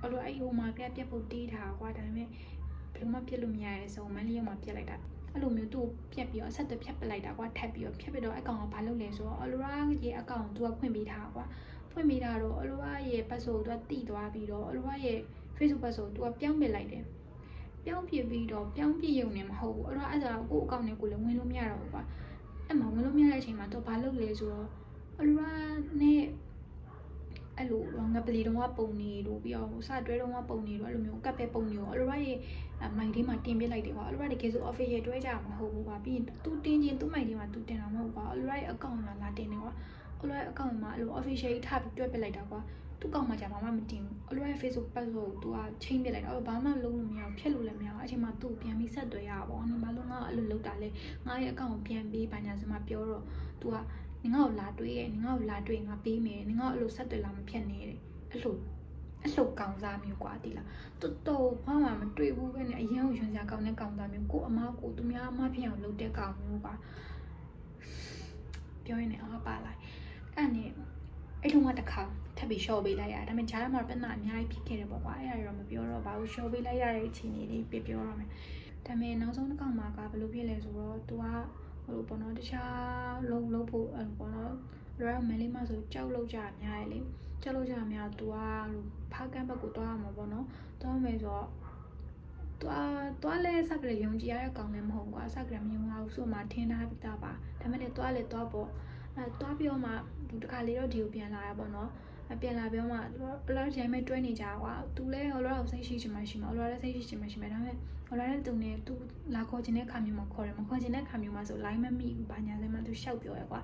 အလိုအဲ့ဟိုမှာပြတ်ဖို့တီးထားကွာဒါပေမဲ့ဘယ်လိုမှပြတ်လို့မရရဲဆိုမလေးရောက်မှပြတ်လိုက်တာအဲ့လိုမျိုးသူ့ကိုဖြတ်ပြီးတော့အဆက်အသွယ်ဖြတ်ပလိုက်တာကွာထပ်ပြီးတော့ဖြတ်ပြီးတော့အကောင့်ကဘာလုပ်လဲဆိုတော့အလိုရာရဲ့အကောင့်သူကဖွင့်ပေးထားကွာဖွင့်ပေးထားတော့အလိုရာရဲ့ password သူကတိသွားပြီးတော့အလိုရာရဲ့ Facebook password သူကပြောင်းပစ်လိုက်တယ်ပြောင်းပစ်ပြီးတော့ပြောင်းပစ်ရုံနဲ့မဟုတ်ဘူးအလိုရာအဲ့ဒါကိုအကောင့်နဲ့ကိုလည်းဝင်လို့မရတော့ဘူးကွာအဲ့မှာဝင်လို့မရတဲ့အချိန်မှာသူကဘာလုပ်လဲဆိုတော့အလိုရာနဲ့ အဲ့လိုငါပလီတော့ပုံနေလို့ပြီးတော့စတွဲတော့ပုံနေလို့အဲ့လိုမျိုးကပ်ပဲပုံနေရောအဲ့လိုရဲ့မိုင်လေးမှာတင်ပြလိုက်တယ်ကွာအဲ့လိုတကယ်ဆို official တွဲကြမှာမဟုတ်ဘူးကွာပြီးရင်သူတင်ချင်းသူ့မိုင်လေးမှာသူတင်တာမဟုတ်ကွာအဲ့လိုရဲ့ account လာတင်နေကွာအဲ့လိုရဲ့ account မှာအဲ့လို official ထားပြီးတွဲပစ်လိုက်တာကွာသူ့ကောင်မှကြာမှမတင်ဘူးအဲ့လိုရဲ့ Facebook password ကိုသူကချိန်ပစ်လိုက်တော့ဘာမှလုံးလို့မရဘူးဖြတ်လို့လည်းမရဘူးအချိန်မှာသူ့ပြန်ပြီးဆက်သွယ်ရပါဘော။ဘာလို့ငါအဲ့လိုလုပ်တာလဲငါရဲ့ account ကိုပြန်ပေးပါညာစမပြောတော့သူကနင်ငါ့ကိုလာတွေးရဲ့နင်ငါ့ကိုလာတွေးငါပေးမယ်နင်ငါ့ကိုအဲ့လိုဆက်သွယ်လာမဖြတ်နေတယ်အဲ့လိုကောင်စားမျိုးကွာတိလားတော်ဘာမှမတွေ့ဘူးပဲနဲ့အရင်ကရွှန်စရာကောင်းတဲ့ကောင်စားမျိုးကိုအမားကိုသူများအမားဖြစ်အောင်လုပ်တဲ့ကောင်မျိုးပါပြောရင်းနဲ့အားပါလိုက်အဲ့နဲ့အဲ့တော့တစ်ခါထပ်ပြီး short ပေးလိုက်ရတယ်ဒါပေမဲ့ဂျားမှာပြဿနာအများကြီးဖြစ်ခဲ့တယ်ပေါ့ကွာအဲ့ဒါတော့မပြောတော့ပါဘူး short ပေးလိုက်ရတဲ့အခြေအနေလေးပြောရမယ်ဒါပေမဲ့နောက်ဆုံးတစ်ခါမှာကဘယ်လိုဖြစ်လဲဆိုတော့ तू ကဟိုပေါ့နော်တခြားလုံးဖို့အဲ့လိုပေါ့နော်လောကမလေးမဆိုကြောက်လို့ကြအများကြီးလေကြောက်လို့ကြအများ तू ကဖားကန်းဘက်ကိုတွားမှာပေါ့နော်တွားမယ်ဆိုတော့တွားလဲစကရယုံကြည်ရတဲ့ကောင်လည်းမဟုတ်ဘူးကွာစကရမယုံရဘူးဆိုမှထင်းထားပြီးသားပါဒါပေမဲ့တွားလဲတွားပေါ့တွားပြီးတော့မှဒီတစ်ခါလေးတော့ဒီကိုပြန်လာရပေါ့နော်ပြန်လာပြီးတော့မှအလားတိုင်းမဲ့တွဲနေကြကွာသူလဲဟိုလောကစိတ်ရှိချင်မှရှိမှာဟိုလောလည်းစိတ်ရှိချင်မှရှိမှာဒါပေမဲ့ဟိုလောလည်းသူနဲ့သူလာခေါ်ချင်တဲ့ခါမျိုးမှာခေါ်တယ်မခေါ်ချင်တဲ့ခါမျိုးမှာဆို line မမိဘူးဘာညာစဲမှသူရှောက်ပြောရကွာ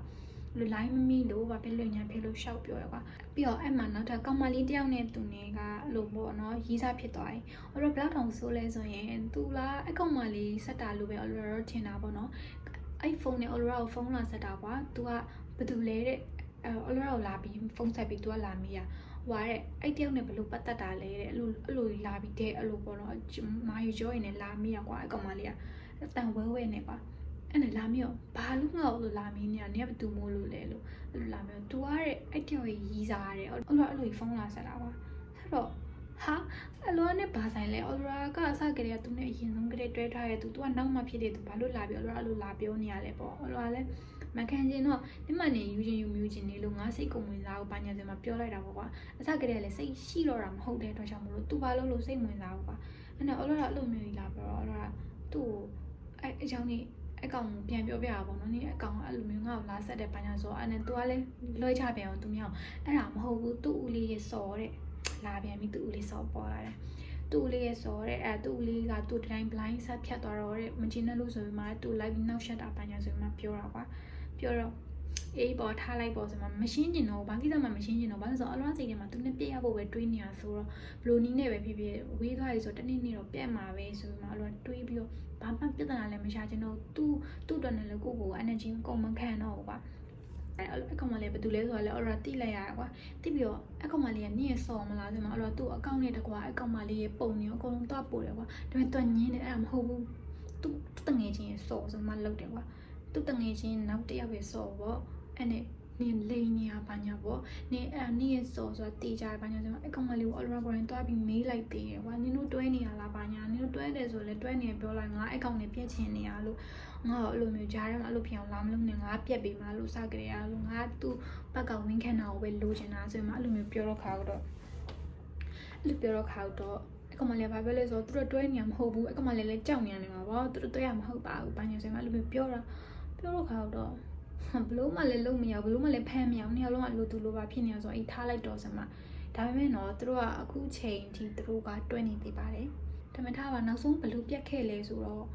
လူ line မမိလို့ဘာဖြစ်လို့ညာဖြစ်လို့ရှောက်ပြောရကွာပြီးတော့အဲ့မှာနောက်ထပ်ကောင်မလေးတယောက်နဲ့သူနဲ့ကလို့ပေါ့နော်ရီးစားဖြစ်သွားတယ်ဟိုလောဘလောက်တောင်ဆိုလဲဆိုရင်သူလားအကောင်မလေးဆက်တာလို့ပဲဟိုလောထင်တာပေါ့နော်အဲ့ဖုန်းနဲ့ဟိုလောဖုန်းလာဆက်တာကွာသူကဘယ်သူလဲတဲ့ဟိုလောလာပြီးဖုန်းဆက်ပြီးသူကလာမိရဟွာတဲ့အဲ့တယောက်နဲ့ဘလို့ပတ်သက်တာလဲတဲ့အဲ့လိုလာပြီးတဲ့အဲ့လိုပေါ့နော်မာယူကျော်ရင်လည်းလာမိရကွာအကောင်မလေးကတန်ဝဲနဲ့ကွာအဲ့နဲ့လာမိရောဘာလို့ငါ့ကိုလာမိနေရနေဘယ်သူမို့လို့လဲလို့အဲ့လိုလာမိရောသူကတဲ့အဲ့တယောက်ရီးစားတဲ့အဲ့လိုဖုန်းလာဆက်တာကွာဆက်တော့ဟာအလောနဲ့ဘာဆိုင်လဲအော်ရာကအစကတည်းကသူနဲ့အရင်ဆုံးကတည်းတွဲထားရဲ့သူကနောက်မှဖြစ်တယ်သူဘာလို့လာပြီးအော်ရာအဲ့လိုလာပြောနေရလဲပေါ့အော်ရာလည်းမခံချင်တော့ဒီမှနေယူချင်းယူမြူချင်းနေလို့ငါစိတ်ကုန်ဝင်စားကိုဘာညာစင်မှာပြောလိုက်တာပေါ့ကွာအစကတည်းကလည်းစိတ်ရှိတော့တာမဟုတ်တဲ့အတွက်ကြောင့်မလို့သူဘာလို့စိတ်ဝင်စားဘူးကွာအဲ့နဲ့အော်ရာအဲ့လိုမျိုးကြီးလာပြောအော်ရာသူ့အဲ့အကြောင်းนี่အကောင်ပြန်ပြောပြတာပေါ့နော်นี่အကောင်အဲ့လိုမျိုးငါ့ကိုလာဆက်တဲ့ဘာညာဆိုအဲ့နဲ့သူကလည်းလွှဲချပြန်အောင်သူမြောက်အဲ့ဒါမဟုတ်ဘူးသူ့ဦးလေးရေစော်တဲ့လာပြန်ပြီးသူ့ဦးလေးစော်ပေါ်လာတယ်သူ့ဦးလေးရေစော်တဲ့အဲ့သူ့ဦးလေးကသူ့တိုင်း blind ဆက်ဖြတ်သွားတော့တဲ့မကျင်းတဲ့လို့ဆိုပြီးမှသူ့ live နောက်ရှက်တာဘာညာဆိုပြီးမှပြောတာကွာပြောတော့အေးပေါ်ထားလိုက်ပေါ်ဆိုမှမရှင်းကျင်တော့ဘာကိစ္စမှမရှင်းကျင်တော့ဘာလို့ဆိုအလွားစိတ်ထဲမှာသူနဲ့ပြည့်ရဖို့ပဲတွေးနေတာဆိုတော့ဘလိုနီးနဲ့ပဲဖြစ်ဖြစ်ဝေးသွားပြီဆိုတနေ့နေ့တော့ပြက်မှာပဲဆိုပြီးမှအလွားတွေးပြီးတော့ဘာမှပြဿနာလည်းမရှာချင်တော့သူ့အတွက်နဲ့လည်းကိုယ့်ကို energy ကုန်မခံတော့ဘူးကွာအဲ့အကောင်မလေးဘယ်သူလဲဆိုတော့လည်းအော်ရာတိလိုက်ရတာကွာတိပြီးတော့အကောင်မလေးကနင့်ရဲ့စော်မလားဆိုမှအော်ရာသူ့အကောင့်နဲ့တကွာအကောင်မလေးရဲ့ပုံနေအကုန်လုံးတော့ပို့တယ်ကွာဒါပေမဲ့သူညင်းတယ်အဲ့ဒါမဟုတ်ဘူးသူတငယ်ချင်းရဲ့စော်ဆိုမှလုပ်တယ်ကွာသူတငယ်ချင်းနောက်တစ်ယောက်ရဲ့စော်ပေါ့အဲ့နဲ့နင်လိန်ညာဘာညာပေါ့နင်အဲ့နင်ရဲ့စော်ဆိုတာတေးကြဘာညာဆိုမှအကောင်မလေးကိုအော်ရာကိုရင်တွားပြီးမေးလိုက်သေးတယ်ကွာနင်တို့တွဲနေရလားဘာညာနင်တို့တွဲတယ်ဆိုလဲတွဲနေပြောလိုက်ငါအကောင်နဲ့ပြည့်ချင်နေရလို့ငါ့ကိုအဲ့လိုမျိုးကြားထဲမှာအဲ့လိုဖြစ်အောင်လာမလို့နဲ့ငါပြက်ပေးမှလို့စကြရလို့ငါသူ့ဘက်ကဝင်းခံတာကိုပဲလိုချင်တာဆိုမှအဲ့လိုမျိုးပြောတော့ခါတော့အဲ့လိုပြောတော့ခါတော့အကောင်မလေးဘာပဲလဲဆိုတော့သူတို့တွဲနေရမဟုတ်ဘူးအကောင်မလေးလည်းကြောက်နေရတယ်မှာပေါ့သူတို့တွဲရမဟုတ်ပါဘူးဘာညာဆိုမှအဲ့လိုမျိုးပြောတော့ခါတော့ဘလို့မှလည်းလုံးမရဘလို့မှလည်းဖမ်းမရနှစ်ယောက်လုံးကလိုသူလိုပါဖြစ်နေရဆိုအိတ်ထားလိုက်တော့စမှာဒါပေမဲ့တော့သူတို့ကအခုချိန်ထိသူတို့ကတွဲနေပြပါတယ်ဒါပေမဲ့ထားပါနောက်ဆုံးဘလို့ပြက်ခဲ့လဲဆိုတော့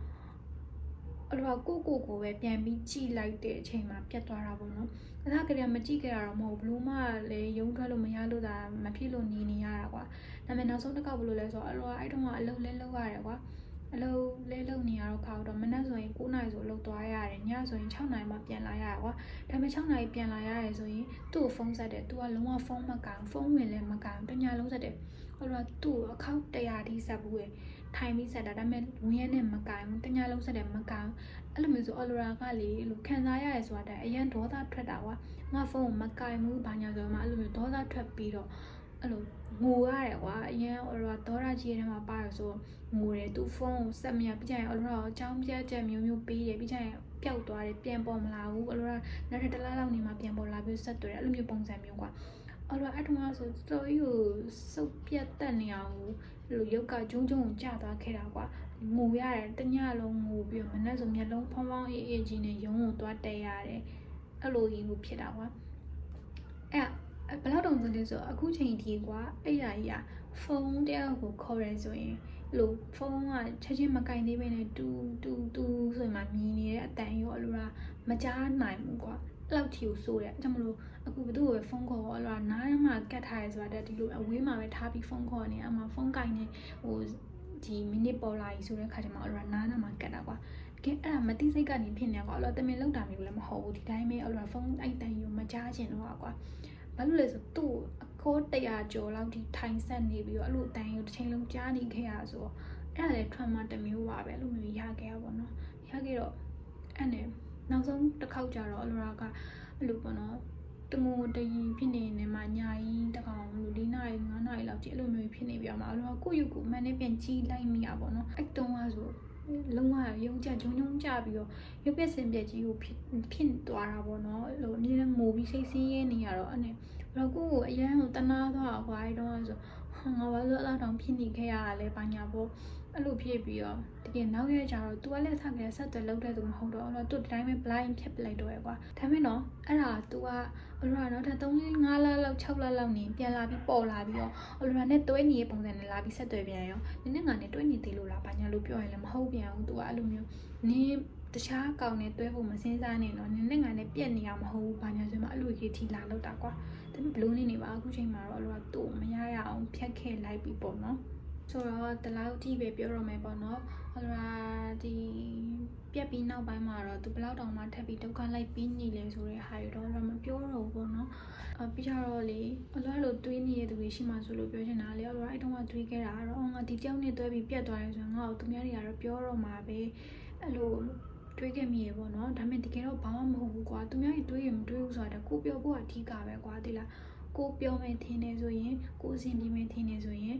အဲ့တော့ကိုပဲပြန်ပြီးကြည့်လိုက်တဲ့အချိန်မှာပြတ်သွားတာပေါ့နော်။ဒါကကြမကြည့်ခဲ့တာတော့မဟုတ်ဘူးမှလည်းရုံးထွက်လို့မရလို့ဒါမဖြစ်လို့နေရတာကွာ။ဒါပေမဲ့နောက်ဆုံးတစ်ခါဘလို့လဲဆိုတော့အဲ့တော့အဲ့တုန်းကအလုပ်လဲလုပ်ရတယ်ကွာ။အလုပ်လဲလုပ်နေရတော့ခါတော့မနက်ဆိုရင်9နာရီဆိုအလုပ်သွားရတယ်ညဆိုရင်6နာရီမှပြန်လာရတာကွာ။ဒါပေမဲ့6နာရီပြန်လာရတယ်ဆိုရင်သူ့ကိုဖုန်းဆက်တယ်။ तू ကလုံးဝဖုန်းမကန်ဖုန်းဝင်လည်းမကန်တညလုံးဆက်တယ်။အဲ့တော့သူ့အခောက်100ထိဆက်ဘူးရဲ့။ထိုင်ပြီးဆက်တာဒါပေမဲ့ဝင်ရနဲ့မကန်ဘူးတညလုံးဆက်တယ်မကန်အဲ့လိုမျိုးဆိုအော်လိုရာကလေလို့ခံစားရရဲဆိုတာတဲ့အရင်ဒေါသထွက်တာကွာငါဖုန်းကိုမကင်ဘူးဘာညာဆိုမှအဲ့လိုမျိုးဒေါသထွက်ပြီးတော့အဲ့လိုငိုရတယ်ကွာအရင်အော်လိုရာဒေါသကြီးထဲမှာပါရဆိုငိုတယ်သူဖုန်းကိုဆက်မရပြကြရင်အော်လိုရာကိုအကြောင်းပြချက်မျိုးပေးတယ်ပြကြရင်ပျောက်သွားတယ်ပြန်ပေါ်မလာဘူးအော်လိုရာနောက်ထပ်တစ်လားလောက်နေမှပြန်ပေါ်လာပြီးဆက်တွေ့တယ်အဲ့လိုမျိုးပုံစံမျိုးကွာအော်လိုရာအဲ့တုန်းကဆိုတော်ကြီးကိုစုပ်ပြတ်တက်နေအောင်လို့ရုပ်ကဂျုံကိုကျသွားခဲ့တာကွာငိုရတယ်တညလုံးငိုပြီးတော့မနေ့ဆိုမျက်လုံးဖောင်းဖောင်းအေးအေးကြီးနဲ့ရုံးကိုသွားတက်ရတယ်အဲ့လိုကြီးကိုဖြစ်တာကွာအဲ့ ဘယ်လောက်တောင်ဆိုလဲဆိုအခုချိန်ဒီကွာအဲ့ရကြီးကဖုန်းတယောက်ကိုခေါ်ရဲဆိုရင်လို့ဖုန်းကချက်ချင်းမကင်သေးဘဲနဲ့တူဆိုရင်မှမြည်နေတဲ့အတန်ရောလို့လားမကြားနိုင်ဘူးကွာအဲ့လောက်ထီကိုစိုးတယ်အဲ့ကြောင့်မလို့အခုဘသူ့ကိုပဲဖုန်းခေါ်လို့လားနားထဲမှာကတ်ထားရဲဆိုတာဒီလိုအဝေးမှာပဲထားပြီးဖုန်းခေါ်နေအမှဖုန်းကင်နေဟိုဒီမိနစ်ပေါ်လာကြီးဆိုတဲ့ခါကျမှအဲ့လိုနားမှာကတ်တာကွာကဲအဲ့ဒါမတိစိတ်ကနေဖြစ်နေကွာအဲ့လိုတမင်လောက်တာမျိုးလည်းမဟုတ်ဘူးဒီတိုင်းပဲအဲ့လိုဖုန်းအဲ့တန်ရောမကြားချင်တော့ကွာဘာလို့လဲဆိုသူ့အခိုး100ကျော်လောက်ဒီထိုင်ဆက်နေပြီးတော့အဲ့လိုတန်ရောတစ်ချိန်လုံးကြားနေခဲ့ရဆိုတော့အဲ့ဒါလည်း trauma တစ်မျိုးပါပဲအဲ့လိုမျိုးရခဲ့ရပါတော့ရခဲ့တော့အဲ့နဲ့နောက်ဆုံးတစ်ခေါက်ကြတော့အလိုရာကအဲ့လိုပေါ့နော်တငိုတရင်ဖြစ်နေနေမှာညာကြီးတကောင်လို့4နာရီ5နာရီလောက်ကြည့်အဲ့လိုမျိုးဖြစ်နေပြအောင်အလိုရာကိုယ့်ရုပ်ကိုမှန်နေပြန်ကြည့်လိုက်မိရပါတော့အဲ့တုန်းကဆိုလုံးဝရုံကြဂျုံကြပြီးတော့ရုပ်ပြက်စင်ပြက်ကြီးကိုဖြစ်သွားတာပေါ့နော်အဲ့လိုအနည်းနဲ့ငိုပြီးစိတ်ဆင်းရဲနေရတော့အဲ့နဲ့တော့ကိုယ့်ကိုအရန်ကိုတနာသွားကွာအဲ့တော့ဆိုငါဘာလို့အဲ့လောက်တောင်ဖြစ်နေခဲ့ရတာလဲဘာညာပေါ့အဲ့လိုဖြစ်ပြီးတော့တကယ်နောက်ရကြတော့ तू ကလည်းဆက်ကြဆက်သွယ်လောက်တဲ့သူမဟုတ်တော့အဲ့တော့ तू ဒီတိုင်းပဲ blind ဖြတ်ပလိုက်တော့ရကွာဒါပေမဲ့နော်အဲ့ဒါ तू ကအဲ့လိုတော့3-5လလောက်6လလောက်နေပြန်လာပြီးပေါ်လာပြီးတော့အဲ့လိုနဲ့တွဲနေတဲ့ပုံစံနဲ့လာပြီးဆက်သွယ်ပြန်ရောနင်းနဲ့ငါနဲ့တွဲနေသေးလို့လားဘာညာလို့ပြောရင်လည်းမဟုတ်ပြန်ဘူး तू ကအဲ့လိုမျိုးနင်းတခြားကောင်နဲ့တွဲဖို့မစင်းစားနဲ့နော်နင်းနဲ့ငါနဲ့ပြက်နေရမဟုတ်ဘူးဘာညာဆိုမှအဲ့လိုကြီးထိလာလောက်တာကွာဒါပေမဲ့ဘလို့နေပါအခုချိန်မှာတော့အဲ့လိုကသူ့မရရအောင်ဖြတ်ခဲ့လိုက်ပြီပေါ့နော်ဆိုတော့တလောက်ကြည့်ပဲပြောရမယ်ပေါ့နော်ဟိုလာဒီပြက်ပြီးနောက်ပိုင်းမှာတော့သူဘလောက်တောင်မှထပ်ပြီးဒုက္ခလိုက်ပြီးနေလဲဆိုတဲ့ဟာရတော့မပြောတော့ဘူးပေါ့နော်ပြီးကြတော့လေအလိုလိုတွေးနေတဲ့သူတွေရှိမှဆိုလို့ပြောချင်တာလေအလိုအဲ့တုန်းကတွေးခဲ့တာတော့ငါဒီကြောက်နေတွဲပြီးပြက်သွားတယ်ဆိုရင်ငါ့ကိုသူများတွေကတော့ပြောတော့မှာပဲအဲ့လိုတွေးခဲ့မိရေပေါ့နော်ဒါပေမဲ့တကယ်တော့ဘာမှမဟုတ်ဘူးကွာသူများတွေးရင်မတွေးဘူးဆိုတာကိုပြောဖို့အထီးကပဲကွာတိလားကိုပြောမယ်ထင်နေဆိုရင်ကိုအဆင်ပြေမယ်ထင်နေဆိုရင်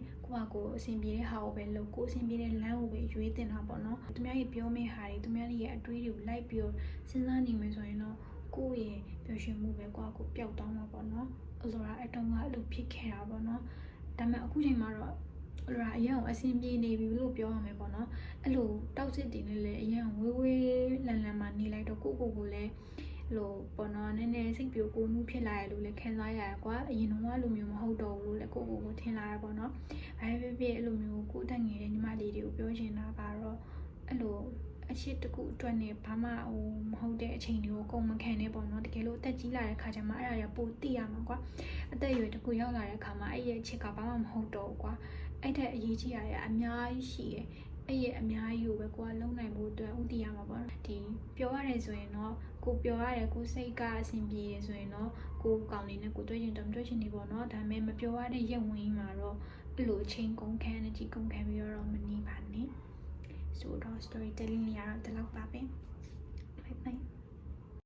ကိုအဆင်ပြေတဲ့ဟာကိုပဲလုပ်ကိုအဆင်ပြေတဲ့လမ်းကိုပဲရွေးတင်တာပေါ့နော်သူများကြီးပြောမယ့်ဟာတွေသူများကြီးရဲ့အတွေးတွေကိုလိုက်ပြီးတော့စဉ်းစားနေမယ်ဆိုရင်တော့ကိုရဲ့ပျော်ရွှင်မှုပဲကိုပျောက်သွားမှာပေါ့နော်အဲ့လိုအတုံးကအဲ့လိုဖြစ်ခဲ့တာပေါ့နော်ဒါပေမဲ့အခုချိန်မှာတော့အဲ့လိုအရင်ကအဆင်ပြေနေပြီလို့ပြောရမယ်ပေါ့နော်အဲ့လိုတောက်စစ်တင်နေလေအရင်ဝေးလန်မှာနေလိုက်တော့ကိုလည်းလို့ပေါ့နော်နည်းနည်းစိတ်ပြိုကိုမှုဖြစ်လာရလို့လည်းခံစားရရကွာအရင်တော့လိုမျိုးမဟုတ်တော့ဘူးလို့လည်းကိုထင်လာရပေါ့နော်ဘာဖြစ်အဲ့လိုမျိုးကိုတက်ငယ်တဲ့ညီမလေးတွေကိုပြောချင်တာကတော့အဲ့လိုအချစ်တကူအတွက်နဲ့ဘာမှမဟုတ်တဲ့အချိန်တွေကိုကုန်မခံနဲ့ပေါ့နော်တကယ်လို့အသက်ကြီးလာတဲ့ခါကျမှအဲ့ဒါရပိုသိရမှာကွာအသက်အရွယ်တကူရောက်လာတဲ့ခါမှာအဲ့ရဲ့အချစ်ကဘာမှမဟုတ်တော့ဘူးကွာအဲ့တဲ့အရေးကြီးရတဲ့အများကြီးရှိရဲ့အဲ့ရဲ့အများကြီးကိုပဲကိုကလုံနိုင်ဖို့အတွက်ဥတည်ရမှာပေါ့ဒီပြောရတယ်ဆိုရင်တော့ကိုပြောရတယ်ကိုစိတ်ကအဆင်ပြေတယ်ဆိုရင်တော့ကိုကောင်လေးနဲ့ကိုတွေ့ရင်တော့တွေ့ချင်နေပေါ့နော်ဒါပေမဲ့မပြောရတဲ့ရက်ဝင်မှာတော့အဲ့လိုအချိန်ကုန်ခံနေကြကုန်ခံပြီးတော့မနေပါနဲ့ဆိုတော့ storytelling လေးကတော့ဒီလောက်ပါပဲ bye bye